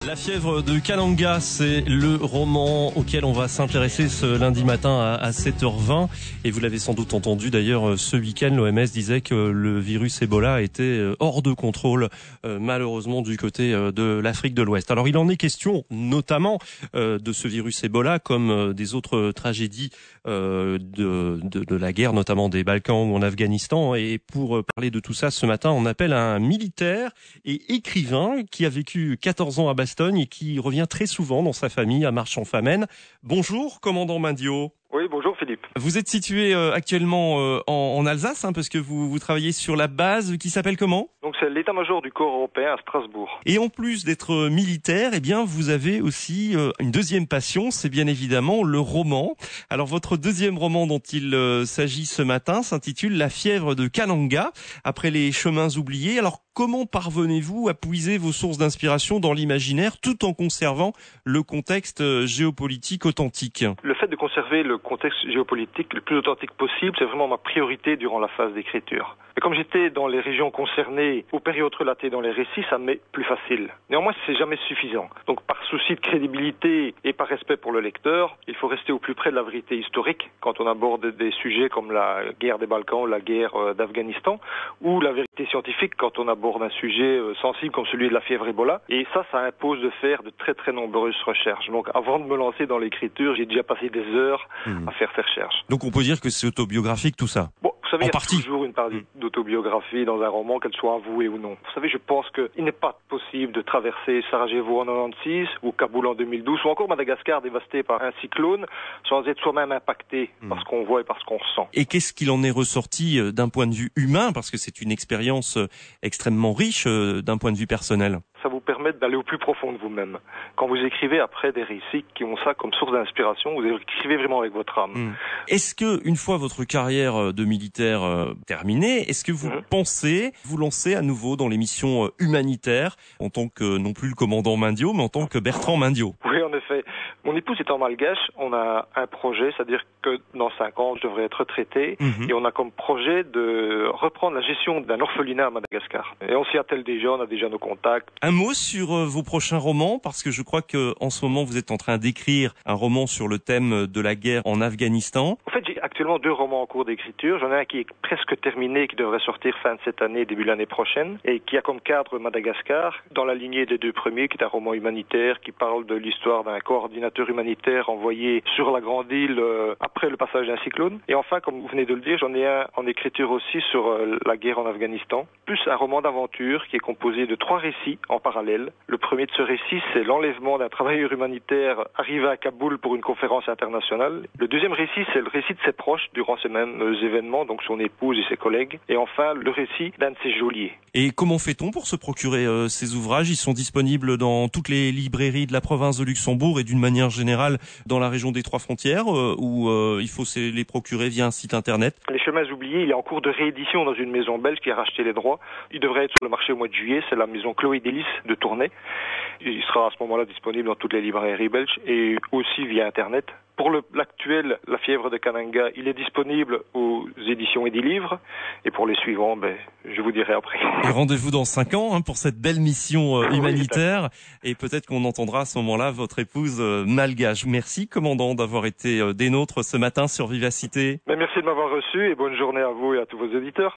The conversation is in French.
La fièvre de Kananga, c'est le roman auquel on va s'intéresser ce lundi matin à 7h20. Et vous l'avez sans doute entendu d'ailleurs, ce week-end, l'OMS disait que le virus Ebola était hors de contrôle, malheureusement du côté de l'Afrique de l'Ouest. Alors il en est question notamment de ce virus Ebola, comme des autres tragédies de la guerre, notamment des Balkans ou en Afghanistan. Et pour parler de tout ça, ce matin, on appelle un militaire et écrivain qui a vécu 14 ans à Bastogne et qui revient très souvent dans sa famille à Marchand-Famenne. Bonjour, commandant Mindio. Oui, bonjour Philippe. Vous êtes situé actuellement en Alsace, parce que vous travaillez sur la base qui s'appelle comment ? Donc c'est l'état-major du corps européen à Strasbourg. Et en plus d'être militaire, eh bien vous avez aussi une deuxième passion, c'est bien évidemment le roman. Alors votre deuxième roman dont il s'agit ce matin s'intitule La fièvre de Kananga, après les chemins oubliés. Alors comment parvenez-vous à puiser vos sources d'inspiration dans l'imaginaire tout en conservant le contexte géopolitique authentique ? Le fait de conserver le contexte géopolitique le plus authentique possible, c'est vraiment ma priorité durant la phase d'écriture. Et comme j'étais dans les régions concernées aux périodes relatées dans les récits, ça m'est plus facile. Néanmoins, c'est jamais suffisant. Donc par souci de crédibilité et par respect pour le lecteur, il faut rester au plus près de la vérité historique quand on aborde des sujets comme la guerre des Balkans ou la guerre d'Afghanistan, ou la vérité scientifique quand on aborde un sujet sensible comme celui de la fièvre Ebola. Et ça impose de faire de très très nombreuses recherches. Donc avant de me lancer dans l'écriture, j'ai déjà passé des heures à faire ces recherches. Donc on peut dire que c'est autobiographique tout ça ? Bon, vous savez, il y a toujours une part d'autobiographie dans un roman, qu'elle soit avouée ou non. Vous savez, je pense qu'il n'est pas possible de traverser Sarajevo en 96 ou Kaboul en 2012 ou encore Madagascar dévasté par un cyclone sans être soi-même impacté par ce qu'on voit et par ce qu'on ressent. Et qu'est-ce qu'il en est ressorti d'un point de vue humain, parce que c'est une expérience extrêmement riche d'un point de vue personnel ? Ça vous permet d'aller au plus profond de vous-même. Quand vous écrivez après des récits qui ont ça comme source d'inspiration, vous écrivez vraiment avec votre âme. Est-ce que, une fois votre carrière de militaire terminée, est-ce que vous pensez vous lancer à nouveau dans les missions humanitaires en tant que, non plus le commandant Mindio, mais en tant que Bertrand Mindio ? Oui, en effet. Mon épouse étant malgache, on a un projet, c'est-à-dire que dans 5 ans, je devrais être retraité, et on a comme projet de reprendre la gestion d'un orphelinat à Madagascar. Et on s'y attelle déjà, on a déjà nos contacts. Un mot sur vos prochains romans, parce que je crois que en ce moment vous êtes en train d'écrire un roman sur le thème de la guerre en Afghanistan. En fait, j'ai actuellement 2 romans en cours d'écriture. J'en ai un qui est presque terminé, qui devrait sortir fin de cette année, début de l'année prochaine, et qui a comme cadre Madagascar, dans la lignée des 2 premiers, qui est un roman humanitaire qui parle de l'histoire d'un coordinateur humanitaire envoyé sur la grande île après le passage d'un cyclone. Et enfin, comme vous venez de le dire, j'en ai un en écriture aussi sur la guerre en Afghanistan, plus un roman d'aventure qui est composé de 3 récits en parallèle. Le premier de ce récit, c'est l'enlèvement d'un travailleur humanitaire arrivé à Kaboul pour une conférence internationale. Le deuxième récit, c'est le récit de ses proches durant ces mêmes événements, donc son épouse et ses collègues. Et enfin, le récit d'un de ses geôliers. Et comment fait-on pour se procurer ces ouvrages ? Ils sont disponibles dans toutes les librairies de la province de Luxembourg et d'une manière générale dans la région des 3 frontières, ou il faut les procurer via un site internet ? Les chemins oubliés, il est en cours de réédition dans une maison belge qui a racheté les droits. Il devrait être sur le marché au mois de juillet, c'est la maison Chloé Délice de Tournai. Il sera à ce moment-là disponible dans toutes les librairies belges et aussi via internet. Pour l'actuel, La fièvre de Kananga, il est disponible aux éditions Edilivre. Et pour les suivants, je vous dirai après. Et rendez-vous dans 5 ans pour cette belle mission humanitaire. Et peut-être qu'on entendra à ce moment-là votre épouse malgache. Merci, commandant, d'avoir été des nôtres ce matin sur Vivacité. Merci de m'avoir reçu et bonne journée à vous et à tous vos auditeurs.